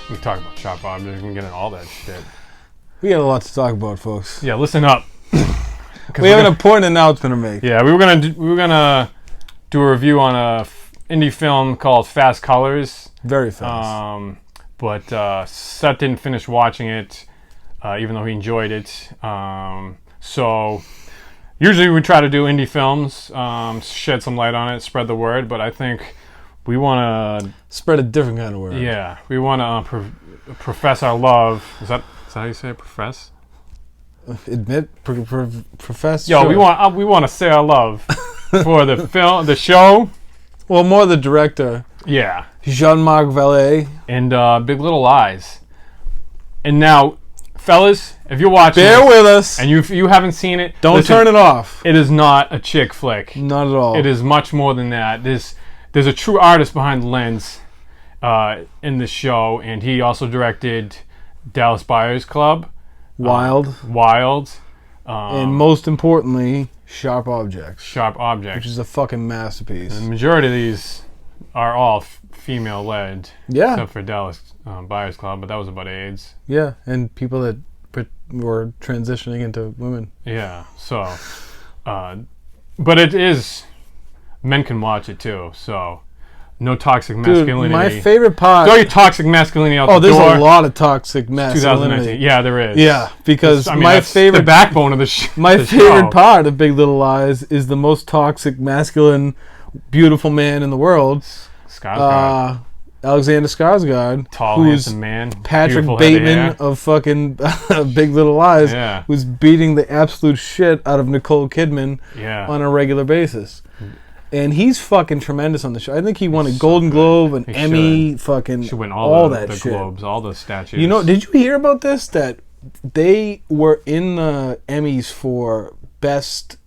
We talk about sharp objects. We can get into all that shit. We got a lot to talk about, folks. Yeah, listen up. We have an important announcement to make. Yeah, we were gonna do a review on a indie film called Fast Colors. Very fast. But Seth didn't finish watching it, even though he enjoyed it. So usually we try to do indie films, shed some light on it, spread the word. But I think we want to spread a different kind of word. Yeah, we want to profess our love. Is that how you say it? Profess? Admit, profess. Yo, sure. we want to say our love for the film, the show. Well, more the director. Yeah, Jean-Marc and Big Little Lies. And now, fellas, if you're watching, bear with us, and you haven't seen it, don't turn it off. It is not a chick flick. Not at all. It is much more than that. There's a true artist behind the lens in the show, and he also directed Dallas Buyers Club, Wild, and most importantly, Sharp Objects, which is a fucking masterpiece. The majority of these are all female led, except for Dallas Buyers Club, but that was about AIDS. Yeah, and people that were transitioning into women. Yeah, so, but it is, men can watch it too, so no toxic masculinity. Dude, my favorite part. Throw your toxic masculinity out the door. Oh, there's a lot of toxic masculinity. 2019. Yeah, there is. Yeah, because that's the backbone of the show. My favorite part of Big Little Lies is the most toxic, masculine, beautiful man in the world. Skarsgård. Alexander Skarsgård. Tall, handsome man. Patrick Bateman of fucking Big Little Lies, who's beating the absolute shit out of Nicole Kidman on a regular basis. And he's fucking tremendous on the show. I think he won a Golden Globe, an Emmy, fucking should win all the that shit. Globes, all the statues. You know, did you hear about this? That they were in the Emmys for best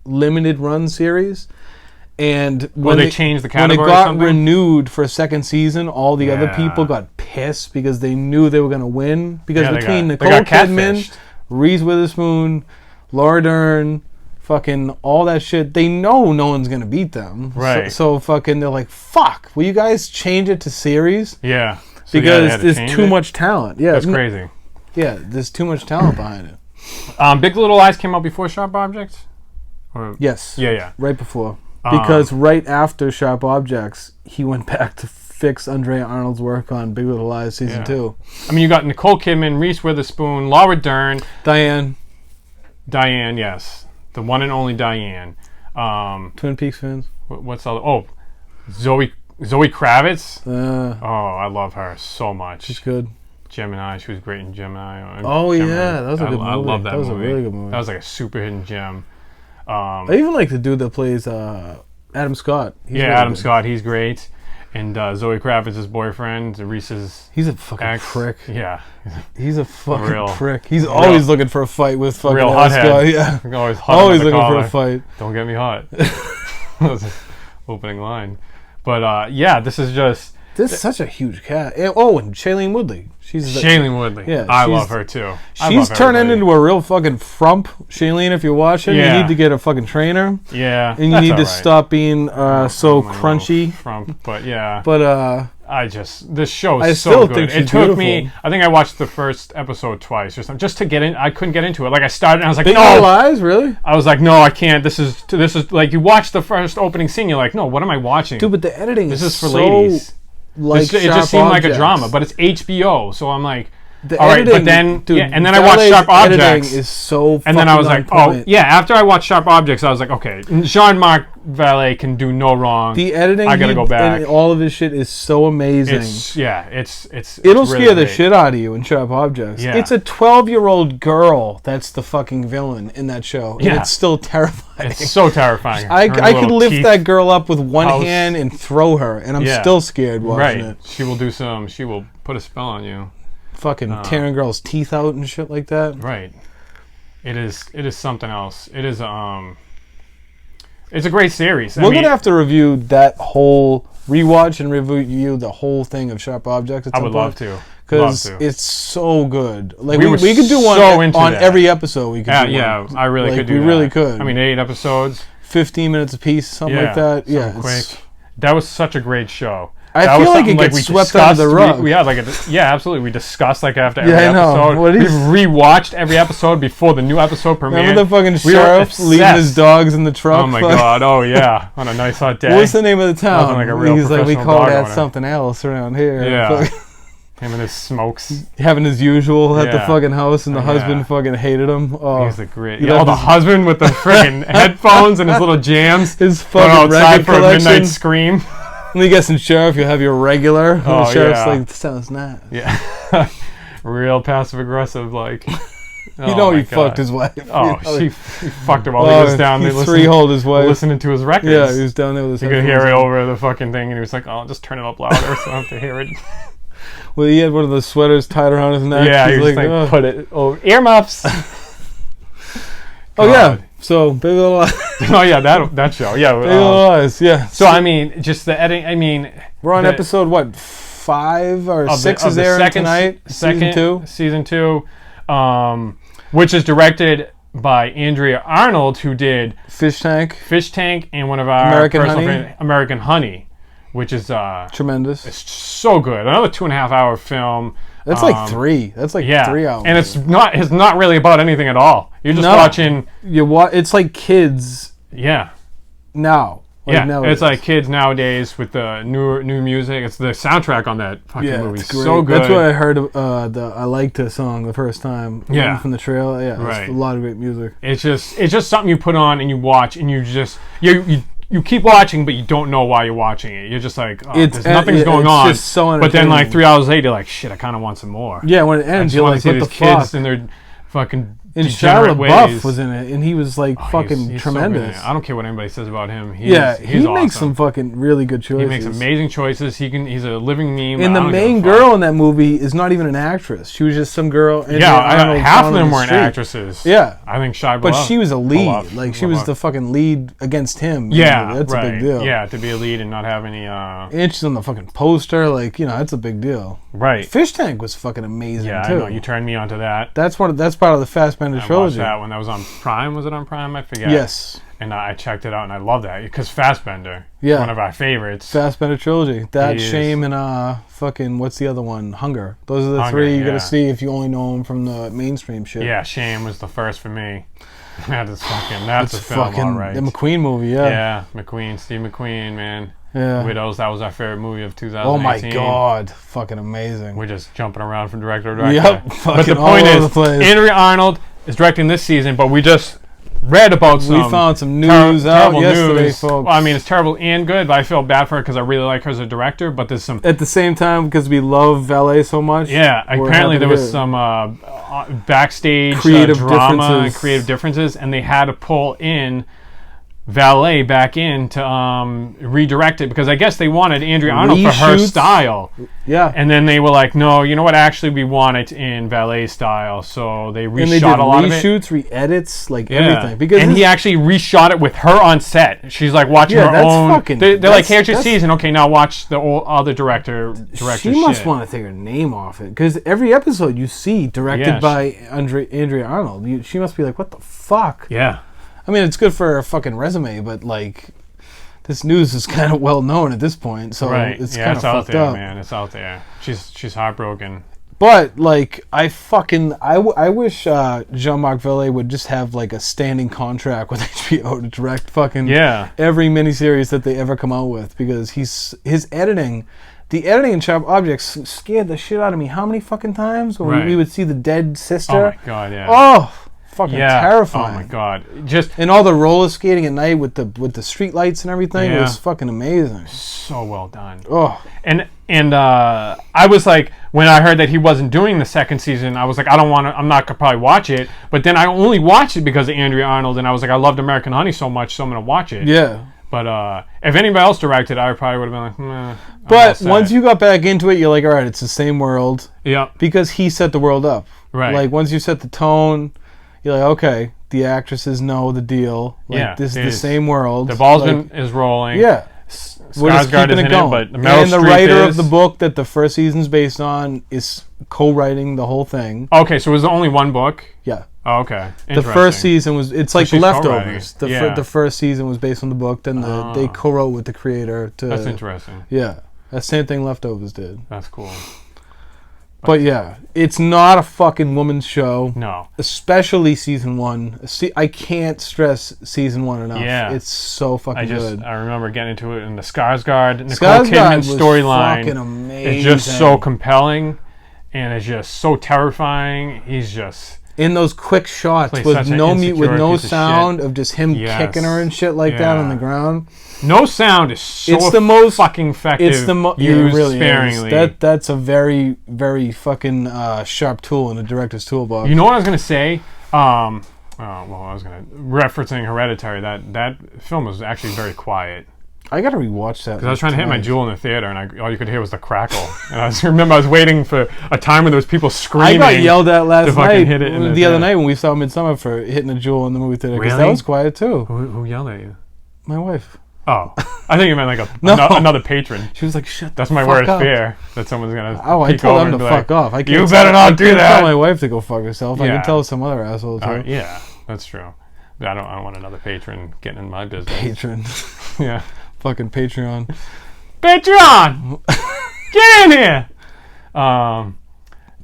limited run series, and when they changed the category, when it got renewed for a second season, all the other people got pissed because they knew they were going to win. Because between Nicole Kidman, Reese Witherspoon, Laura Dern, fucking all that shit, they know no one's gonna beat them. Right. So fucking they're like, fuck, will you guys change it to series? Yeah. So because there's too much talent. Yeah. That's crazy. Yeah, there's too much talent behind it. Big Little Lies came out before Sharp Objects? Yes. Yeah. Right before. Because right after Sharp Objects, he went back to fix Andrea Arnold's work on Big Little Lies season 2. I mean, you got Nicole Kidman, Reese Witherspoon, Laura Dern. Diane, yes. The one and only Diane. Twin Peaks fans. What's other? Oh, Zoe Kravitz. I love her so much. She's good. Gemini. She was great in Gemini. That was a good movie. I love that movie. Was a really good movie. That was like a super hidden gem. I even like the dude that plays Adam Scott. Adam Scott. He's great. And Zoe Kravitz's boyfriend, Reese's he's a fucking prick. Yeah. He's a fucking prick. He's always looking for a fight with fucking real hothead. Yeah. Always looking for a fight. Don't get me hot. That was the opening line. But this is just... This is such a huge cat. And Shailene Woodley. Shailene Woodley. Yeah, I love her too. She's turning into a real fucking frump. Shailene, if you're watching, you need to get a fucking trainer. Yeah, and you need to stop being so crunchy. Frump, but yeah. But this show is so good. It took me. I think I watched the first episode twice or something just to get in. I couldn't get into it. Like I started, and I was like, Big Little Lies, really? I was like, no, I can't. This is like you watch the first opening scene, you're like, no, what am I watching? Dude, but the editing is for so ladies. Like it just seemed like a drama, but it's HBO, so I'm like, all right. But then, and then I watched Sharp Objects, is so and then I was like, after I watched Sharp Objects, I was like, okay, Jean-Marc Vallée can do no wrong. The editing, I gotta go back. And all of his shit is so amazing. It'll scare the shit out of you in Sharp Objects. Yeah. It's a 12-year-old girl that's the fucking villain in that show, and it's still terrifying. It's so terrifying. I could lift that girl up with one hand and throw her, and I'm still scared watching it. She will put a spell on you. Fucking tearing girls' teeth out and shit like that. Right. It is something else. It is it's a great series. We're gonna have to review that whole rewatch and review the whole thing of Sharp Objects. I would love to. Because it's so good. Like we could do one on every episode. We could. I really could do. We really could. I mean, 8 episodes. 15 minutes a piece, something like that. Yeah, quick. That was such a great show. I feel like it gets swept under the rug. Absolutely. We discussed like after every episode. We've rewatched every episode before the new episode premiered. Remember the fucking sheriff leaving his dogs in the truck? Oh my god! Oh yeah, on a nice hot day. What's the name of the town? Like a real He's like, we call that owner. something else around here. Yeah. Him and his smokes. Having his usual at the fucking house, and the husband fucking hated him. Oh, he's the great. The husband with the freaking headphones and his little jams. His fucking outside for a midnight scream. When you get some sheriff, you'll have your regular. Oh, the sheriff's like, this sounds nice. Yeah. Real passive aggressive, like. He fucked his wife. Oh, he fucked her while he was down there. He freehold his wife. Listening to his records. Yeah, he was down there with his You could hear it over the fucking thing, and he was like, "Oh, just turn it up louder so I don't have to hear it." Well, he had one of those sweaters tied around his neck. Yeah, he was like, put it over earmuffs. Oh yeah. So Big Little Lies. Oh yeah, that show. Yeah, Big Little Lies. Yeah. So I mean, just the editing. I mean, we're on episode what, 5 or 6 is airing tonight? Season 2, which is directed by Andrea Arnold, who did Fish Tank, and one of our American Honey, which is tremendous. It's so good. Another 2.5-hour film. That's like 3. That's like 3 hours. And it's not really about anything at all. You're just watching. It's like kids. Yeah. Now. Like nowadays. It's like kids nowadays with the new music. It's the soundtrack on that fucking movie. It's so good. That's what I heard. I liked the song the first time. Yeah. From the trailer. Yeah. Right. A lot of great music. It's just something you put on and you watch and you keep watching, but you don't know why you're watching it. You're just like, nothing's going on. Just so but then like 3 hours later, you're like, shit, I kind of want some more. Yeah, when it ends, you're like, what the fuck? Kids and their fucking and Shia LaBeouf was in it, and he was like he's tremendous. So I don't care what anybody says about him. He awesome. Makes some fucking really good choices. He makes amazing choices. He's a living meme. And the main girl in that movie is not even an actress. She was just some girl. Half of them weren't actresses. Yeah, I think Shia LaBeouf. But she was a lead. Like she was the fucking lead against him. Yeah, that's a big deal. Yeah, to be a lead and not have any. And she's on the fucking poster. Like that's a big deal. Right. Fish Tank was fucking amazing too. I know. You turned me onto that. That's part of the Fassbender trilogy. I watched that when that was on Prime. Was it on Prime? I forget. Yes. And I checked it out, and I love that because Fassbender, one of our favorites. Fassbender trilogy. That, Shame, and fucking what's the other one? Hunger. Those are the three you gotta see if you only know them from the mainstream shit. Yeah, Shame was the first for me. That's a film, all right. The McQueen movie, yeah. Yeah, Steve McQueen, man. Yeah. Widows, that was our favorite movie of 2018. Oh my god, fucking amazing. We're just jumping around from director to director. Yep, but the point is, Andrea Arnold is directing this season, but we just read about We found some news out yesterday, folks. Well, I mean, it's terrible and good, but I feel bad for her because I really like her as a director, but there's some... At the same time, because we love Valet so much. Yeah, apparently there was some backstage creative differences, and they had to pull in Valet back in to redirect it because I guess they wanted Andrea Arnold for her style. Yeah. And then they were like, no, you know what? Actually, we want it in Valet style. So they reshot a lot of it. Reshoots, re-edits, everything. And he actually reshot it with her on set. She's like watching her own. They're like, here's your season. Okay, now watch the other director. She must want to take her name off it because every episode you see directed by Andrea Arnold. She must be like, what the fuck? Yeah. I mean, it's good for her fucking resume, but this news is kind of well known at this point, so it's kind of fucked out there, up. Man, it's out there. She's heartbroken. But I wish Jean-Marc Vallée would just have a standing contract with HBO to direct fucking every miniseries that they ever come out with because his editing. The editing in Sharp Objects scared the shit out of me. How many fucking times when we would see the dead sister? Oh my god, yeah. Oh. Fucking terrifying. Oh my god. And all the roller skating at night with the street lights and everything, it was fucking amazing. So well done. Oh. And I was like, when I heard that he wasn't doing the second season, I was like, I'm not gonna probably watch it. But then I only watched it because of Andrea Arnold, and I was like, I loved American Honey so much, so I'm gonna watch it. Yeah. But if anybody else directed, I probably would have been like, But once you got back into it, you're like, all right, it's the same world. Yeah. Because he set the world up. Right. Once you set the tone, you're like, okay, the actresses know the deal. This is the same world. The ball's is rolling. Yeah. We're just keeping it going. And the writer of the book that the first season's based on is co-writing the whole thing. Okay, so it was only one book? Yeah. Oh, okay. The first season was like Leftovers. The first season was based on the book. Then they co-wrote with the creator. That's interesting. Yeah, that same thing Leftovers did. That's cool. But yeah, it's not a fucking woman's show. No. Especially season 1. I can't stress season 1 enough. Yeah. It's so fucking good. I remember getting into it in the Skarsgård, Nicole Kidman storyline. Fucking amazing. It's just so compelling, and it's just so terrifying. He's just in those quick shots with no sound of just him kicking her and shit like that on the ground. No sound is so fucking effective. It's it really sparingly. That's a very, very fucking sharp tool in a director's toolbox. You know what I was gonna say? Referencing Hereditary. That film was actually very quiet. I gotta rewatch that. Because I was trying to hit my jewel in the theater, and all you could hear was the crackle. And I was waiting for a time when there was people screaming. I got yelled at last night. The other night when we saw Midsommar for hitting a jewel in the movie theater. Because that was quiet too. Who yelled at you? My wife. Oh, I think you meant like another patron. She was like, "Shut." That's my worst fear, that someone's gonna. I told them to fuck off. You better not do that. I can't tell my wife to go fuck herself. I can tell some other asshole too. Yeah, that's true. But I don't want another patron getting in my business. Patron. Yeah. Fucking Patreon. Patreon! Get in here!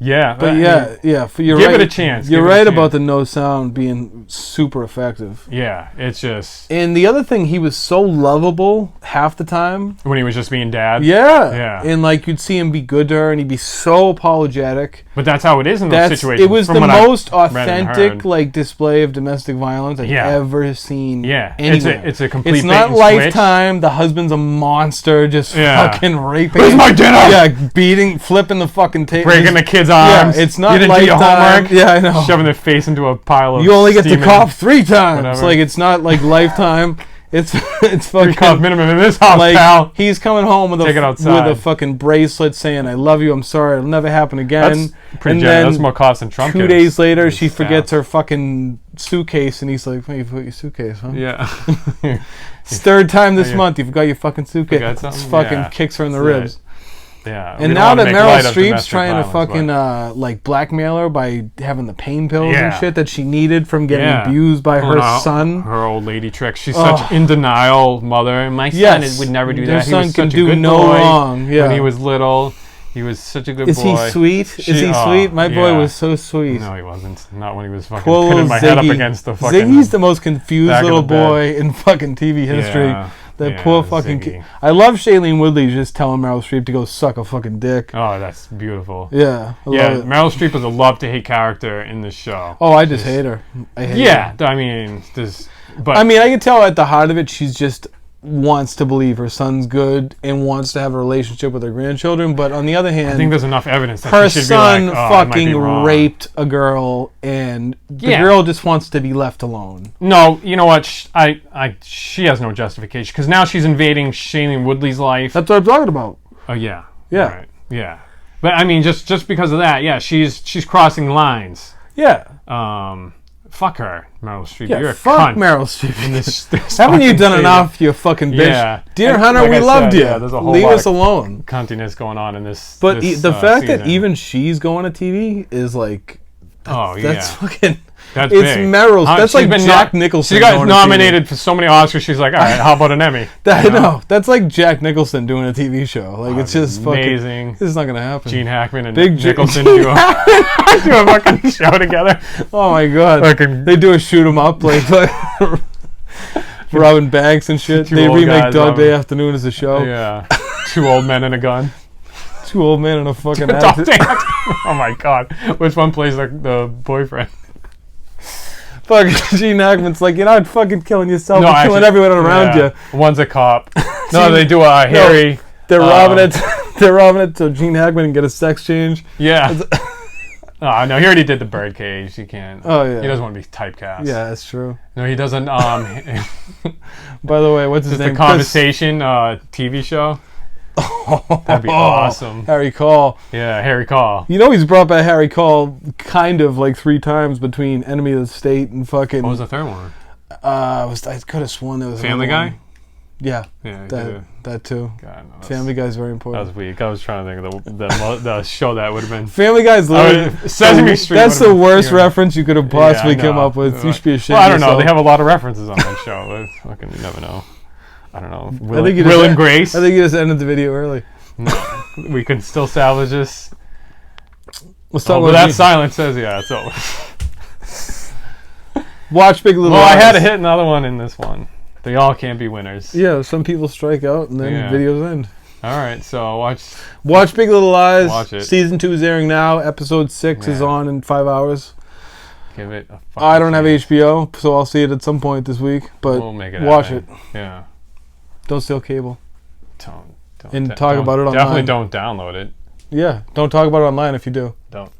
Yeah. But you're give right. It a chance. You're right about the no sound being super effective. Yeah, it's just... And the other thing, he was so lovable half the time. When he was just being dad? Yeah. And like you'd see him be good to her and he'd be so apologetic. But that's how it is in those situations. It was the most authentic like display of domestic violence I've ever seen. Yeah. Anywhere. It's a complete It's not Lifetime. The husband's a monster just fucking raping. Where's my dinner? Yeah, flipping the fucking table. Breaking the kids arms. Yeah, it's not you didn't Lifetime. Do your homework. Yeah, I know. Shoving their face into a pile of You only get to cough 3 times. Whatever. Like it's not like Lifetime. It's fucking 3 cough minimum in this house, like, pal. He's coming home with a fucking bracelet saying, "I love you. I'm sorry. It'll never happen again." That's pretty generous. That's more cost than Trump. 2 days later, she forgets her fucking suitcase, and he's like, "Hey, you forgot your suitcase, huh?" Yeah. It's 3rd time this month you forgot your fucking suitcase. Fucking kicks her in the ribs. Yeah. And now that Meryl Streep's trying to fucking like blackmail her by having the pain pills and shit that she needed from getting abused by her son. Her old lady tricks. She's such in denial mother. My son would never do that. He was such a good boy wrong. when he was little. He was such a good boy. Is he sweet? Is he sweet? My boy was so sweet. No, he wasn't. Not when he was fucking pinning my head up against the fucking... Ziggy's the most confused little boy in fucking TV history. Yeah. That poor fucking kid. I love Shailene Woodley just telling Meryl Streep to go suck a fucking dick. Oh, that's beautiful. Yeah. I love it. Meryl Streep was a love-to-hate character in this show. Oh, I just hate her. I hate her. I mean, I can tell at the heart of it, she's just wants to believe her son's good and wants to have a relationship with her grandchildren, but on the other hand, I think there's enough evidence that her she should son be like, fucking raped a girl, and the girl just wants to be left alone. No, you know what? She has no justification because now she's invading Shailene Woodley's life. That's what I'm talking about. Oh yeah, yeah, right. Yeah. But I mean, just because of that, she's crossing lines. Yeah. Fuck her, Meryl Streep. Yeah, you're a fuck cunt. Meryl Streep. In this haven't you done enough, you fucking bitch? Yeah. Dear Hunter, we loved you. There's a whole Leave lot us alone. Cuntiness going on in this. But the fact season. that even she's going to TV is like, that's fucking. That's it's big. Meryl. That's like Jack Nicholson. She got nominated for so many Oscars. She's like, all right, how about an Emmy? I know. That's like Jack Nicholson doing a TV show. Like it's just amazing. This is not gonna happen. Gene Hackman and Nicholson do a fucking show together. Oh my god! They do a shoot 'em up like Robin Banks and shit. They remake Dog Day Afternoon as a show. Yeah, 2 old men and a gun. 2 old men and a fucking Dog Day. Oh my god! Which one plays the boyfriend? Fucking Gene Hackman's like, you're not fucking killing yourself, you're killing everyone around you. One's a cop. No, they do a Harry. They're robbing it. They're robbing it to Gene Hackman and get a sex change. Yeah. Oh no, he already did the birdcage. He can't. Oh yeah. He doesn't want to be typecast. Yeah, that's true. No, he doesn't. By the way, what's his name? The Conversation TV show. That'd be awesome. Harry Caul. Yeah, Harry Caul. You know he's brought back Harry Caul kind of like 3 times between Enemy of the State and fucking... What was the third one? I could have sworn there was Family Guy? Yeah, Yeah, that too. God, no, Family Guy's very that important. was weak. I was trying to think of the show that would have been. Family Guy's literally Sesame Street. That's the worst reference you could have possibly come up with. You should be ashamed. Well, I don't know. They have a lot of references on that show. Fucking, you never know. I don't know. Will and Grace. I think you just ended the video early. No, we can still salvage this. Let's talk about that silence says it's over. Watch Big Little Lies. Well, I had to hit another one in this one. They all can't be winners. Yeah, some people strike out and then videos end. All right, so watch Big Little Lies. Watch it. Season 2 is airing now. Episode 6 is on in 5 hours. Give it a I don't have HBO, so I'll see it at some point this week. But we'll make it watch it. Yeah. Don't steal cable. Don't talk about it online. Definitely don't download it. Yeah, don't talk about it online if you do. Don't.